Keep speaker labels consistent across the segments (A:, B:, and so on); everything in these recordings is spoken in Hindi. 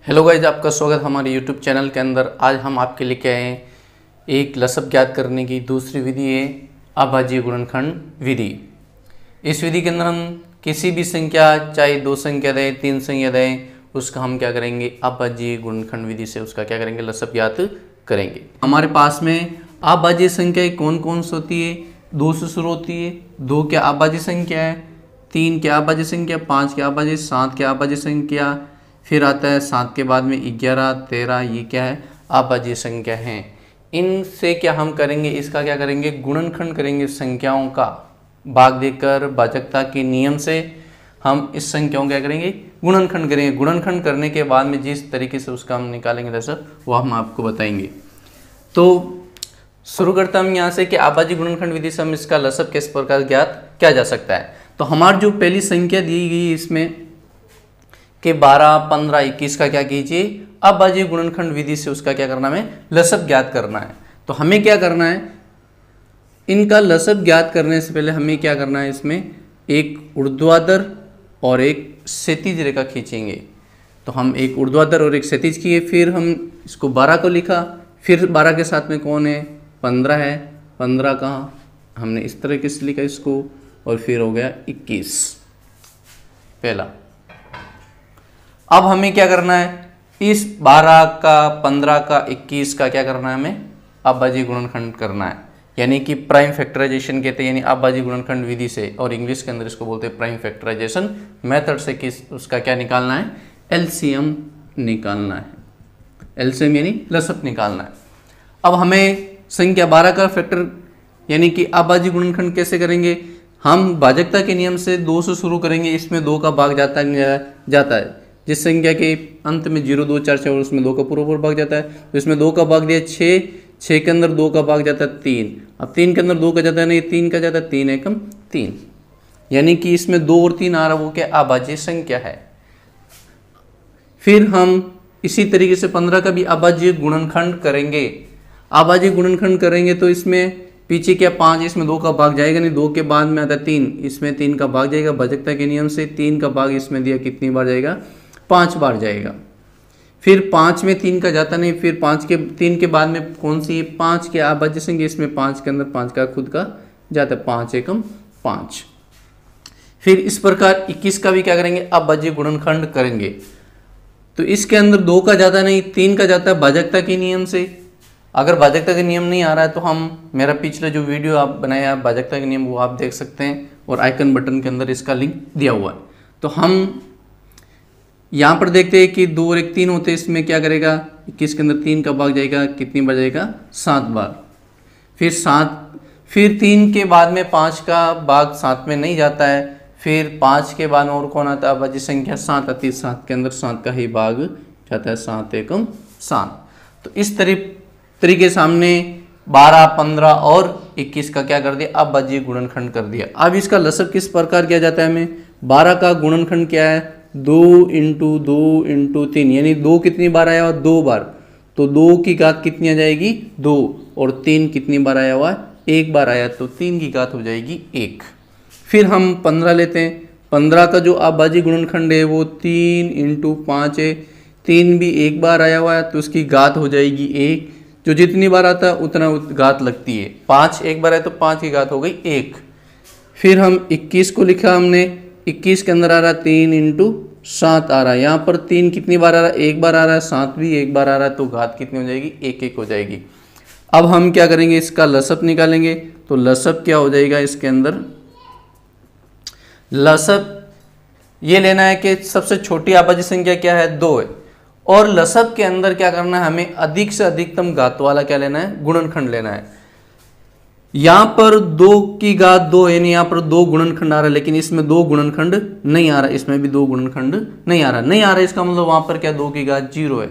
A: हेलो गाइज, आपका स्वागत हमारे यूट्यूब चैनल के अंदर। आज हम आपके लेके आए हैं एक लसब ज्ञात करने की दूसरी विधि है अभाज्य गुणनखंड विधि। इस विधि के अंदर हम किसी भी संख्या, चाहे 2 संख्या दें, 3 संख्या दें, उसका हम क्या करेंगे, अभाज्य गुणनखंड विधि से उसका क्या करेंगे, लसब ज्ञात करेंगे। हमारे पास में अभाज्य संख्याएं कौन कौन सी होती है? 2 से शुरू होती है। 2 क्या अभाज्य संख्या है, 3 क्या अभाज्य संख्या, 5 क्या अभाज्य, 7 क्या अभाज्य संख्या, फिर आता है 7 के बाद में 11, 13, ये क्या है, अभाज्य संख्या है। इनसे क्या हम करेंगे, इसका क्या करेंगे, गुणनखंड करेंगे। संख्याओं का भाग देकर भाजकता के नियम से हम इस संख्याओं क्या करेंगे, गुणनखंड करेंगे। गुणनखंड करने के बाद में जिस तरीके से उसका हम निकालेंगे लसब, वो हम आपको बताएंगे। तो शुरू करता हम यहाँ से कि अभाज्य गुणनखंड विधि से हम इसका लसब किस प्रकार ज्ञात किया जा सकता है। तो हमारी जो पहली संख्या दी गई इसमें कि 12, 15, 21 का क्या कीजिए, अभाज्य गुणनखंड विधि से उसका क्या करना है, लसब ज्ञात करना है। तो हमें क्या करना है, इनका लसब ज्ञात करने से पहले हमें क्या करना है, इसमें एक ऊर्ध्वाधर और एक क्षैतिज रेखा खींचेंगे। तो हम एक ऊर्ध्वाधर और एक क्षैतिज किए, फिर हम इसको 12 को लिखा, फिर 12 के साथ में कौन है, 15 है। 15 का हमने इस तरीके से लिखा इसको, और फिर हो गया 21 पहला। अब हमें क्या करना है, इस 12 का, 15 का, 21 का क्या करना है, हमें अभाज्य गुणनखंड करना है, यानी कि प्राइम फैक्टराइजेशन कहते हैं, यानी अभाज्य गुणनखंड विधि से, और इंग्लिश के अंदर इसको बोलते हैं प्राइम फैक्टराइजेशन मेथड से। किस उसका क्या निकालना है, एलसीएम निकालना है। एलसीएम यानी लसब निकालना है। अब हमें संख्या 12 का फैक्टर यानी कि अभाज्य गुणनखंड कैसे करेंगे, हम भाजकता के नियम से 2 से शुरू करेंगे। इसमें 2 का भाग जाता है। जिस संख्या के अंत में 0, 2, 4, 6 और उसमें 2 का पूरा भाग जाता है, तो इसमें 2 का भाग दिया 6, 6 के अंदर 2 का भाग जाता है 3। अब 3 के अंदर 2 का जाता है नहीं, 3 का जाता है, 3 एकम 3, यानी कि इसमें 2 और 3 आ रहा, वो क्या अभाज्य संख्या है। फिर हम इसी तरीके से 15 का भी अभाज्य गुणनखंड करेंगे। अभाज्य गुणनखंड करेंगे तो इसमें पीछे क्या 5, इसमें 2 का भाग जाएगा नहीं, 2 के बाद में आता है 3, इसमें 3 का भाग जाएगा। भाजकता के नियम से 3 का भाग इसमें दिया, कितनी बार जाएगा, 5 बार जाएगा। फिर 5 में 3 का जाता नहीं, फिर 3 के बाद में कौन सी, 5 के अभाज्य संख्या, इसमें 5 के अंदर 5 का खुद का जाता है, 5 एकम 5। फिर इस प्रकार 21 का भी क्या करेंगे, अभाज्य गुणनखंड करेंगे। तो इसके अंदर 2 का जाता नहीं, 3 का जाता है भाजकता के नियम से। अगर भाजकता का नियम नहीं आ रहा है तो हम मेरा पिछला जो वीडियो आप बनाया भाजकता के नियम, वो आप देख सकते हैं, और आइकन बटन के अंदर इसका लिंक दिया हुआ है। तो हम यहाँ पर देखते हैं कि 2 और 1 3 होते हैं, इसमें क्या करेगा, 21 के अंदर 3 का भाग जाएगा, कितनी बार जाएगा, 7 बार। फिर 3 के बाद में 5 का भाग 7 में नहीं जाता है। फिर 5 के बाद में और कौन आता है, अभाज्य संख्या 7 आती है, 7 के अंदर 7 का ही भाग जाता है, 7 एकम 7। तो इस तरीके से हमने 12, 15 और 21 का क्या कर दिया, अभाज्य गुणनखंड कर दिया। अब इसका लसब किस प्रकार किया जाता है, हमें 12 का गुणनखंड क्या है, 2 × 2 × 3, यानी 2 कितनी बार आया हुआ, 2 बार। तो 2 की घात कितनी आ जाएगी, 2, और 3 कितनी बार आया हुआ, 1 बार आया, तो 3 की घात हो जाएगी 1। फिर हम 15 लेते हैं। 15 का जो अभाज्य गुणनखंड है वो 3 × 5 है, 3 भी 1 बार आया हुआ है, तो उसकी घात हो जाएगी 1। जो जितनी बार आता है उतना घात लगती है। 5 1 बार है तो 5 की घात हो गई 1। फिर हम 21 को लिखा हमने, 21 के अंदर आ रहा 3 × 7 आ रहा है। यहाँ पर 3 कितनी बार आ रहा है, 1 बार आ रहा है, 7 भी 1 बार आ रहा है, तो घात कितनी हो जाएगी, 1 1 हो जाएगी। अब हम क्या करेंगे, इसका लसब निकालेंगे। तो लसब क्या हो जाएगा, इसके अंदर लसब ये लेना है कि सबसे छोटी अभाज्य संख्या क्या है, 2 है, और लसब के अंदर क्या करना है, हमें अधिक से अधिकतम घात वाला क्या लेना है, गुणनखंड लेना है। यहाँ पर 2 की घात 2 है, यानी यहाँ पर 2 गुणनखंड आ रहा है, लेकिन इसमें 2 गुणनखंड नहीं आ रहा, इसमें भी 2 गुणनखंड नहीं आ रहा, इसका मतलब वहां पर क्या 2 की घात 0 है।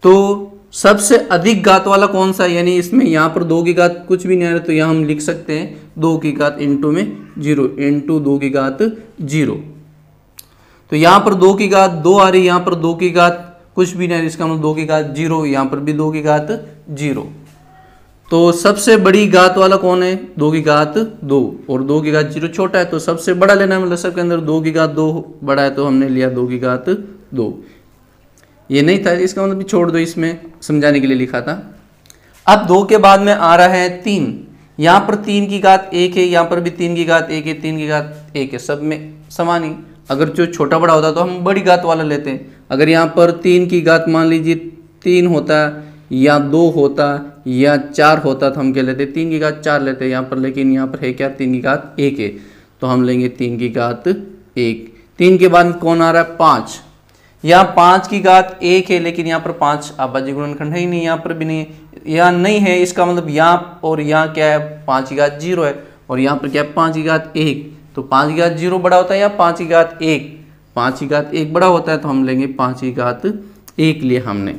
A: तो सबसे अधिक घात वाला कौन सा है, यानी इसमें यहाँ पर 2 की घात कुछ भी नहीं आ रहा, तो यहाँ हम लिख सकते हैं 2 की घात इंटू में 0, इंटू 2 की घात 0। तो यहाँ पर 2 की घात 2 आ रही, यहाँ पर 2 की घात कुछ भी नहीं, इसका मतलब 2 की घात 0, यहाँ पर भी 2 की घात 0। तो सबसे बड़ी घात वाला कौन है, 2 की घात 2, और 2 की घात 0 छोटा है, तो सबसे बड़ा लेना है। लसब के अंदर 2 की घात 2 बड़ा है, तो हमने लिया 2 की घात 2। ये नहीं था, इसका मतलब छोड़ दो, इसमें समझाने के लिए लिखा था। अब 2 के बाद में आ रहा है 3, यहाँ पर 3 की घात 1 है, यहाँ पर भी 3 की घात 1 है, 3 की घात 1 है, सब में समान ही। अगर जो छोटा बड़ा होता तो हम बड़ी घात वाला लेते हैं। अगर यहाँ पर 3 की घात मान लीजिए 3 होता या 2 होता या 4 होता तो हम क्या लेते, 3 की घात 4 लेते यहाँ पर, लेकिन यहाँ पर है क्या, 3 की घात 1 है, तो हम लेंगे 3 की घात 1। 3 के बाद कौन आ रहा है, 5। यहाँ 5 की घात 1 है, लेकिन यहाँ पर 5 अभाज्य गुणनखंड है ही नहीं, यहाँ पर भी नहीं है, यहाँ नहीं है, इसका मतलब यहाँ और यहाँ क्या है, 5 की घात 0 है, और यहाँ पर क्या है, 5 की घात 1। तो 5 की घात 0 बड़ा होता है या 5 की घात 1, 5 की घात 1 बड़ा होता है, तो हम लेंगे 5 की घात 1 लिए हमने।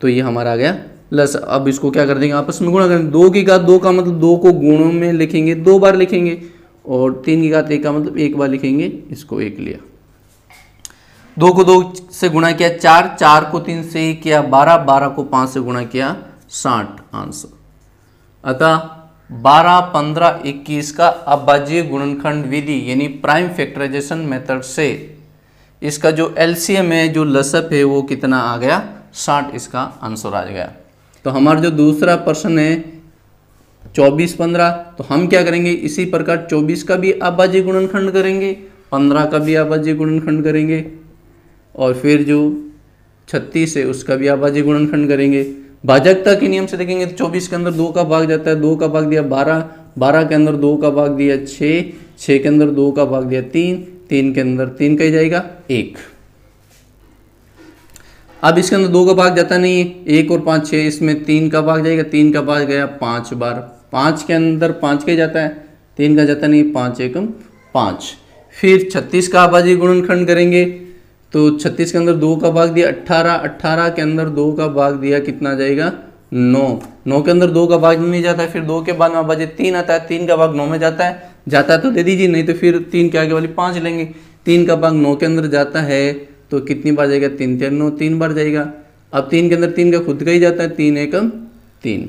A: तो ये हमारा आ गया प्लस। अब इसको क्या कर देंगे, आपस में गुणा करेंगे। 2 की घात 2 का मतलब 2 को गुणों में लिखेंगे, 2 बार लिखेंगे, और 3 की घात 1 का मतलब 1 बार लिखेंगे, इसको 1 लिया। 2 को 2 से गुणा किया 4, 4 को 3 से किया 12, 12 को 5 से गुणा किया 60 आंसर। अतः 12, 15, 21 का अभाज्य गुणनखंड विधि यानी प्राइम फैक्टराइजेशन मेथड से इसका जो एलसीएम है, जो लसअप है, वो कितना आ गया, 60 इसका आंसर आ गया। तो हमारा जो दूसरा प्रश्न है 24, 15, तो हम क्या करेंगे, इसी प्रकार 24 का भी अभाज्य गुणनखंड करेंगे, 15 का भी अभाज्य गुणनखंड करेंगे, और फिर जो 36 है उसका भी अभाज्य गुणनखंड करेंगे। भाजकता के नियम से देखेंगे तो 24 के अंदर 2 का भाग जाता है, 2 का भाग दिया 12, 12 के अंदर 2 का भाग दिया 6, 6 के अंदर 2 का भाग दिया 3, 3 के अंदर 3 का ही जाएगा 1। अब इसके अंदर 2 का भाग जाता नहीं है, 1 और 5 6, इसमें 3 का भाग जाएगा, 3 का भाग गया 5 बार, 5 के अंदर 5 का ही जाता है, 3 का जाता नहीं, 5 एकम 5। फिर 36 का अभाज्य गुणनखंड करेंगे, तो 36 के अंदर 2 का भाग दिया 18, 18 के अंदर 2 का भाग दिया कितना जाएगा 9, 9 के अंदर 2 का भाग नहीं जाता है, फिर 2 के बाद में अभाज्य 3 आता है, 3 का भाग 9 में जाता है तो दे दीजिए, नहीं तो फिर 3 के आगे वाली 5 लेंगे। 3 का भाग 9 के अंदर जाता है तो कितनी बार जाएगा, 3 4 9, 3 बार जाएगा। अब 3 के अंदर 3 का खुद का ही जाता है, 3 एकम 3।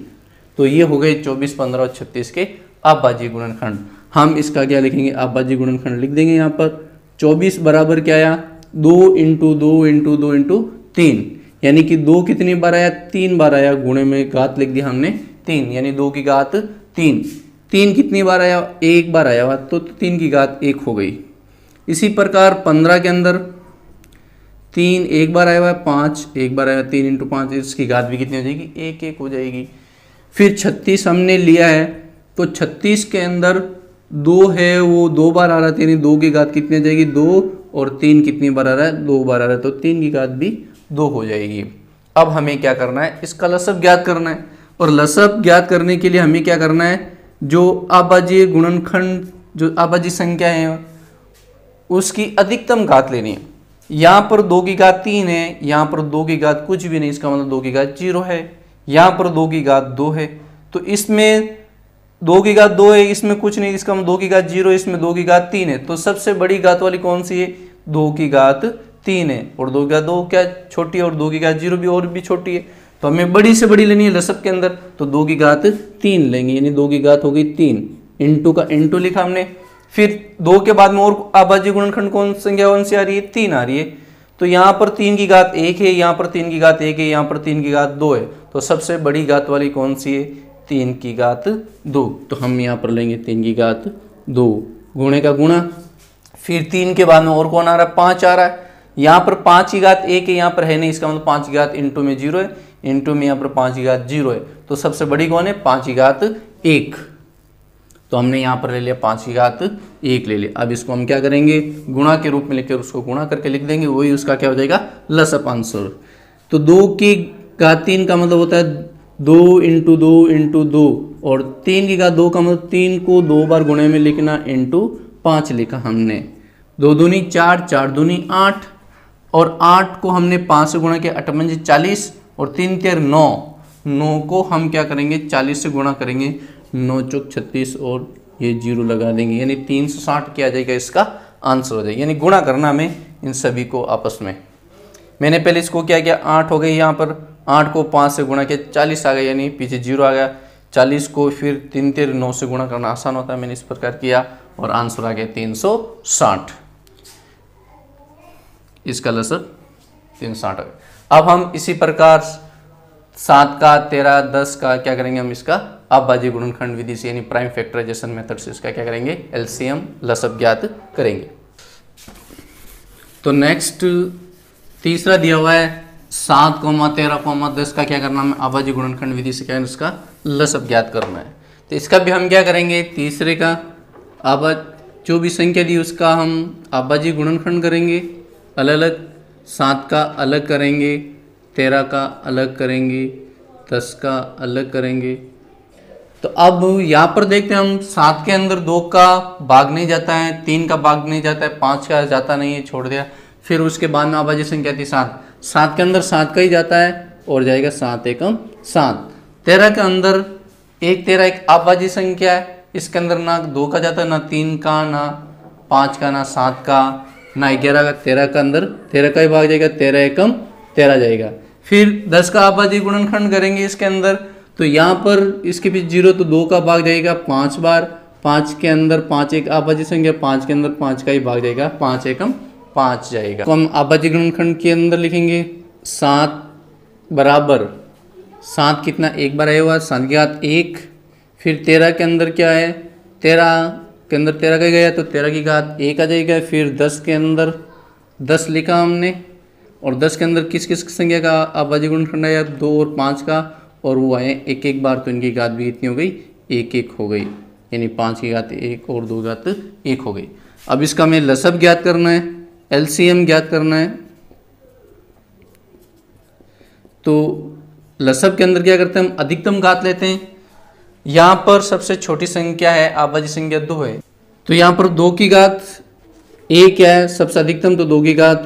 A: तो ये हो गए 24, 15 और 36 के अभाज्य गुणनखंड। हम इसका क्या लिखेंगे, अभाज्य गुणनखंड लिख देंगे। यहाँ पर 24 बराबर क्या आया, 2 इंटू 2 इंटू 2 इंटू 3, यानी कि 2 कितनी बार आया, 3 बार आया, गुणे में घात लिख दिया हमने 3, यानी 2 की घात 3। 3 कितनी बार आया, 1 बार आया हुआ, तो 3 की घात 1 हो गई। इसी प्रकार 15 के अंदर 3 1 बार आया हुआ है, 5 1 बार आया, 3 इंटू 5, इसकी घात भी कितनी हो जाएगी, 1 1 हो जाएगी। फिर 36 हमने लिया है, तो 36 के अंदर 2 है, वो 2 बार आ रहा है, यानी 2 की घात कितनी हो जाएगी 2, और 3 कितनी बार आ रहा है, 2 बार आ रहा है, तो 3 की घात भी 2 हो जाएगी। अब हमें क्या करना है, इसका लसअप ज्ञात करना है, और लसअप ज्ञात करने के लिए हमें क्या करना है, जो अभाज्य गुणनखंड, जो अभाज्य संख्या है उसकी अधिकतम घात लेनी है। यहाँ पर 2 की घात 3 है, यहाँ पर 2 की घात कुछ भी नहीं, इसका मतलब 2 की घात 0 है, यहाँ पर 2 की घात 2 है, तो इसमें 2 की घात 2 है, इसमें कुछ नहीं, इसका मतलब 2 की घात 0, इसमें 2 की घात 3 है, तो सबसे बड़ी घात वाली कौन सी है, 2 की घात 3 है, और 2 की घात 2 क्या छोटी है, और 2 की घात 0 भी और भी छोटी है, तो हमें बड़ी से बड़ी लेनी है लसअप के अंदर, तो 2 की घात 3 लेंगे, यानी 2 की घात हो गई 3, इंटू का इंटू लिखा हमने। फिर 2 के बाद में और अभाज्य गुणनखंड कौन संख्या कौन सी आ रही है, 3 आ रही है, तो यहाँ पर 3 की घात 1 है, यहाँ पर 3 की घात 1 है, यहाँ पर 3 की घात 2 है, तो सबसे बड़ी घात वाली कौन सी है, 3 की घात 2, तो हम यहाँ पर लेंगे 3 की घात 2, गुणे का गुणा। फिर 3 के बाद में और कौन आ रहा है, 5 आ रहा है, यहाँ पर 5 की घात 1 है, यहाँ पर है नहीं, इसका मतलब 5 की घात इंटू में 0 है, इंटू में यहाँ पर 5 की घात 0 है, तो सबसे बड़ी कौन है, 5 की घात 1, तो हमने यहाँ पर ले लिया 5 की घात 1 ले लिया। अब इसको हम क्या करेंगे, गुणा के रूप में लिखकर उसको गुणा करके लिख देंगे, वही उसका क्या हो जाएगा, लसअप आंसर। तो 2 की घात 3 का मतलब होता है 2 इंटू 2 इंटू 2, और 3 की घात 2 का मतलब 3 को 2 बार गुणे में लिखना, इंटू 5 लिखा हमने। 2 दूनी 4, 4 दूनी 8, और 8 को हमने 5 से गुणा किया, 8 पंजे 40, और 3 तेर 9, 9 को हम क्या करेंगे 40 से गुणा करेंगे, 9 चौक 36, और ये 0 लगा देंगे, यानी 360 क्या आ जाएगा, इसका आंसर हो जाएगा। यानी गुणा करना हमें इन सभी को आपस में। मैंने पहले इसको क्या किया, 8 हो गई, यहाँ पर 8 को 5 से गुणा किया, 40 आ गया, यानी पीछे 0 आ गया। 40 को फिर 3 तेर 9 से गुणा करना आसान होता है, मैंने इस प्रकार किया, और आंसर आ गया 360, इसका लसअप 360 आ गया। अब हम इसी प्रकार 7 का, 13, 10 का क्या करेंगे, हम इसका अभाज्य गुणनखंड विधि से यानी प्राइम फैक्टराइजेशन मेथड से इसका क्या करेंगे, एलसीएम लसब ज्ञात करेंगे। तो नेक्स्ट तीसरा दिया हुआ है 7, 13, 10 का क्या करना है, अभाज्य गुणनखंड विधि से क्या है, उसका लसब ज्ञात करना है। तो इसका भी हम क्या करेंगे, तीसरे का जो भी संख्या दी उसका हम अभाज्य गुणनखंड करेंगे, अलग अलग, 7 का अलग करेंगे, 13 का अलग करेंगे, 10 का अलग करेंगे। तो अब यहाँ पर देखते हैं हम 7 के अंदर 2 का भाग नहीं जाता है, 3 का भाग नहीं जाता है, 5 का जाता नहीं है, छोड़ दिया। फिर उसके बाद में अभाज्य संख्या थी 7 के अंदर 7 का ही जाता है और जाएगा 7 एकम 7। 13 के अंदर 13 एक अभाज्य संख्या है, इसके अंदर ना 2 का जाता है, ना 3 का, ना 5 का, ना 7 का, ना 11 का। 13 का अंदर 13 का ही भाग जाएगा, 13 एकम 13 जाएगा। फिर 10 का अभाज्य गुणनखंड करेंगे इसके अंदर, तो यहाँ पर इसके बीच 0 तो 2 का भाग जाएगा 5 बार, 5 के अंदर 5 एक अभाज्य संख्या, 5 के अंदर 5 का ही भाग जाएगा, 5 एकम 5 जाएगा। तो हम अभाज्य गुणनखंड के अंदर लिखेंगे 7 बराबर 7 कितना, एक बार आया हुआ 7 की घात 1। फिर 13 के अंदर क्या है, 13 के अंदर 13 का गया तो 13 की घात 1 आ जाएगा। फिर 10 के अंदर 10 लिखा हमने, और 10 के अंदर किस किस संख्या का अभाज्य गुणनखंड आया, 2 और 5 का, और वो आए एक एक बार, तो इनकी घात भी कितनी हो गई, 1 1 हो गई, यानी 5 की घात 1 और 2 की घात 1 हो गई। अब इसका हमें लसब ज्ञात करना है, एलसीएम ज्ञात करना है। तो लसब के अंदर क्या करते हैं, हम अधिकतम घात लेते हैं। यहाँ पर सबसे छोटी संख्या है, अभाज्य संख्या 2 है, तो यहाँ पर 2 की घात 1 क्या है, सबसे अधिकतम, तो 2 की घात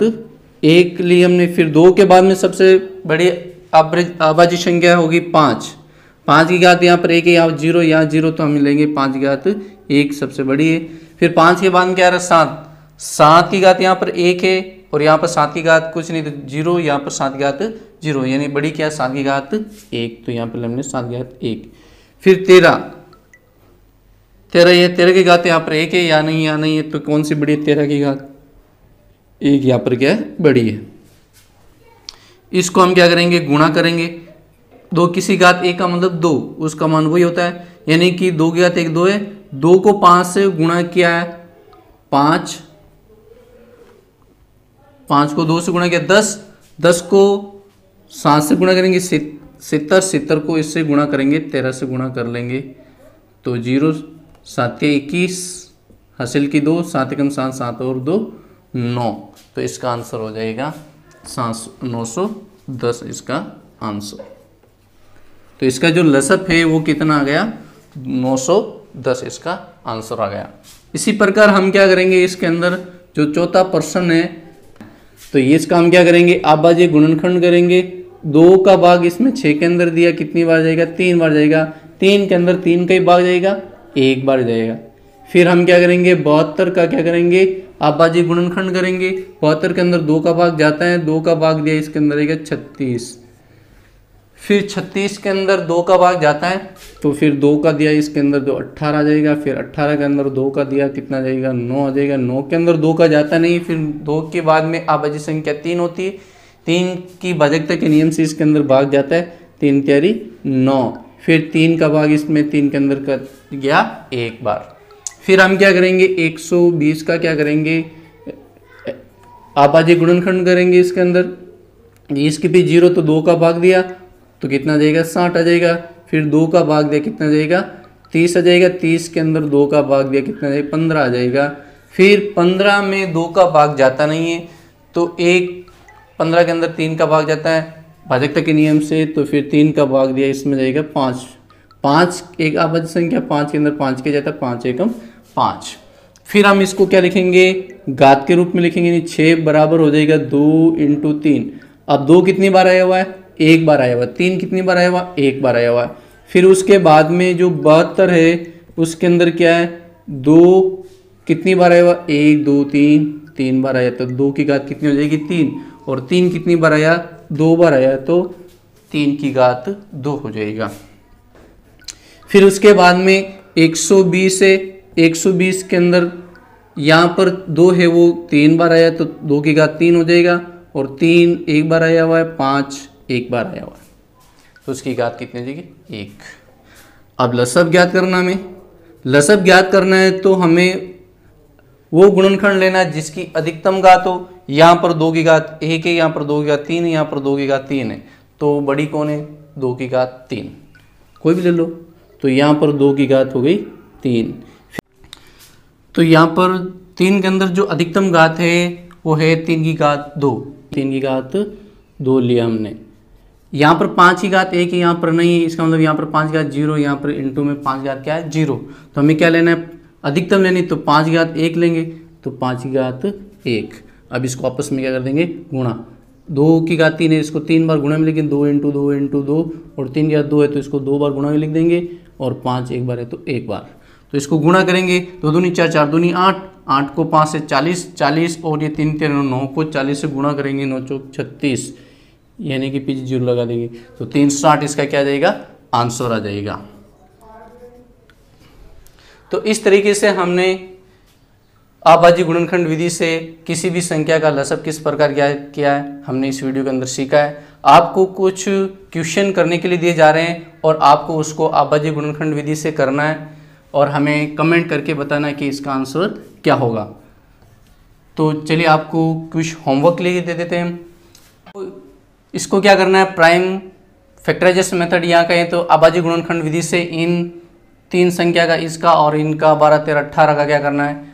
A: 1 ली हमने। फिर 2 के बाद में सबसे बड़ी अभाज्य संख्या होगी 5 की घात यहाँ पर 1 है, यहाँ 0, यहाँ 0, तो हम लेंगे 5 की घात 1 सबसे बड़ी है। फिर 5 के बाद में क्या रहा, 7 की घात यहाँ पर 1 है, और यहाँ पर 7 की घात कुछ नहीं, तो 0, यहाँ पर 7 की घात 0, यानी बड़ी क्या, 7 की घात 1, तो यहाँ पर हमने 7 की घात 1। फिर 13 ये 13 की घात यहाँ पर 1 है, या नहीं, यहाँ नहीं है, तो कौन सी बड़ी है, 13 की घात 1 यहाँ पर क्या है, बड़ी है। इसको हम क्या करेंगे, गुणा करेंगे। 2 किसी घात 1 का मतलब 2, उसका मान वही होता है, यानी कि 2 की घात 1 2 है, 2 को 5 से गुणा किया है 5 को 2 से गुणा किया 10 को 7 से गुणा करेंगे 70 को इससे गुणा करेंगे 13 से गुणा कर लेंगे, तो 0 7 के 21 हासिल की 2, 7 एकम 7, 7 और 2 9, तो इसका आंसर हो जाएगा 910 इसका आंसर। तो इसका जो लसब है वो कितना आ गया, 910 इसका आंसर आ गया। इसी प्रकार हम क्या करेंगे, इसके अंदर जो चौथा प्रश्न है, तो ये इसका हम क्या करेंगे, अभाज्य गुणनखंड करेंगे। 2 का भाग इसमें 6 के अंदर दिया, कितनी बार जाएगा, 3 बार जाएगा। 3 के अंदर 3 का ही भाग जाएगा, 1 बार जाएगा। फिर हम क्या करेंगे, 72 का क्या करेंगे, अभाज्य गुणनखंड करेंगे। 72 के अंदर 2 का भाग जाता है, 2 का भाग दिया, इसके अंदर आएगा 36। फिर 36 के अंदर 2 का भाग जाता है, तो फिर 2 का दिया, इसके अंदर 2 18 आ जाएगा। फिर 18 के अंदर 2 का दिया, कितना जाएगा, 9 आ जाएगा। 9 के अंदर 2 का जाता नहीं, फिर 2 के बाद में अभाज्य संख्या 3 होती है, 3 की भाजकता के नियम से इसके अंदर भाग जाता है, 3 त्यारी 9। फिर 3 का भाग इसमें 3 के अंदर कर गया 1 बार। फिर हम क्या करेंगे, 120 का क्या करेंगे, अभाज्य गुणनखंड करेंगे इसके अंदर। इसके भी 0 तो 2 का भाग दिया, तो कितना जाएगा, 60 आ जाएगा। फिर 2 का भाग दिया, कितना जाएगा, 30 आ जाएगा। 30 के अंदर 2 का भाग दिया, कितना जाएगा, 15 आ जाएगा। फिर 15 में 2 का भाग जाता नहीं है, तो 15 के अंदर 3 का भाग जाता है भाजकता के नियम से, तो फिर 3 का भाग दिया, इसमें जाएगा 5 एक अभाज्य संख्या, 5 के अंदर 5 के जाता है, 5 एकम 5। फिर हम इसको क्या लिखेंगे, घात के रूप में लिखेंगे, यानी 6 बराबर हो जाएगा 2 × 3। अब 2 कितनी बार आया हुआ है, 1 बार आया हुआ है। 3 कितनी बार आया हुआ, 1 बार आया हुआ है। फिर उसके बाद में जो 72 है उसके अंदर क्या है, 2 कितनी बार आया हुआ, 1 2 3 बार आया, तो 2 की घात कितनी हो जाएगी, 3। और 3 कितनी बार आया, 2 बार आया, तो 3 की घात 2 हो जाएगा। फिर उसके बाद में 120 है, 120 के अंदर यहाँ पर 2 है, वो 3 बार आया, तो 2 की घात 3 हो जाएगा। और 3 एक बार आया हुआ है, 5 एक बार आया हुआ है, तो उसकी घात कितनी हो जाएगी 1। अब लसब ज्ञात करना में, लसब ज्ञात करना है तो हमें वो गुणनखंड लेना है जिसकी अधिकतम घात हो। यहाँ पर 2 की घात 1 है, यहाँ पर 2 की घात 3 है, यहाँ पर 2 की घात 3 है, तो बड़ी कौन है 2 की घात 3, कोई भी ले लो। तो यहाँ पर 2 की घात हो गई 3। तो यहाँ पर 3 के अंदर जो अधिकतम घात है वो है 3 की घात 2, 3 की घात 2 लिया हमने। यहाँ पर 5 की घात 1 है, यहाँ पर नहीं है, इसका मतलब यहाँ पर 5 की घात 0, यहाँ पर इंटू में 5 की घात क्या है 0। तो हमें क्या लेना है अधिकतम लेनी, तो 5 की घात 1 लेंगे, तो 5 की घात 1। अब इसको आपस में क्या कर देंगे गुणा, 2 की घात 3 है, इसको 3 बार गुणा में, लेकिन 2 इंटू 2 इंटू 2, और 3 की घात 2 है तो इसको 2 बार गुणा में लिख देंगे, और 5 एक बार है तो 1 बार। तो इसको गुणा करेंगे, 2 दूनी 4, 4 दूनी 8, 8 को 5 से 40, 40 और ये 3 13 9 को 40 से गुणा करेंगे, 9 चौक 36, यानी कि पीछे 0 लगा देंगे, तो 360 इसका क्या आ जाएगा आंसर आ जाएगा। तो इस तरीके से हमने आभाज्य गुणनखंड विधि से किसी भी संख्या का लसब किस प्रकार ज्ञात किया है, हमने इस वीडियो के अंदर सीखा है। आपको कुछ क्वेश्चन करने के लिए दिए जा रहे हैं और आपको उसको आभाज्य गुणनखंड विधि से करना है और हमें कमेंट करके बताना है कि इसका आंसर क्या होगा। तो चलिए आपको कुछ होमवर्क लेके दे देते हैं। इसको क्या करना है, प्राइम फैक्टराइजेशन मेथड यहाँ कहें तो आभाज्य गुणनखंड विधि से इन 3 संख्या का, इसका और इनका 12 13 18 का क्या करना है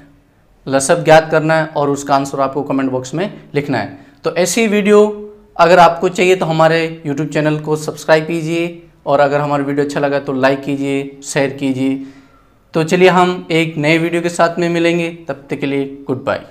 A: लसब ज्ञात करना है और उसका आंसर आपको कमेंट बॉक्स में लिखना है। तो ऐसी वीडियो अगर आपको चाहिए तो हमारे YouTube चैनल को सब्सक्राइब कीजिए, और अगर हमारा वीडियो अच्छा लगा तो लाइक कीजिए, शेयर कीजिए। तो चलिए हम एक नए वीडियो के साथ में मिलेंगे, तब तक के लिए गुड बाय।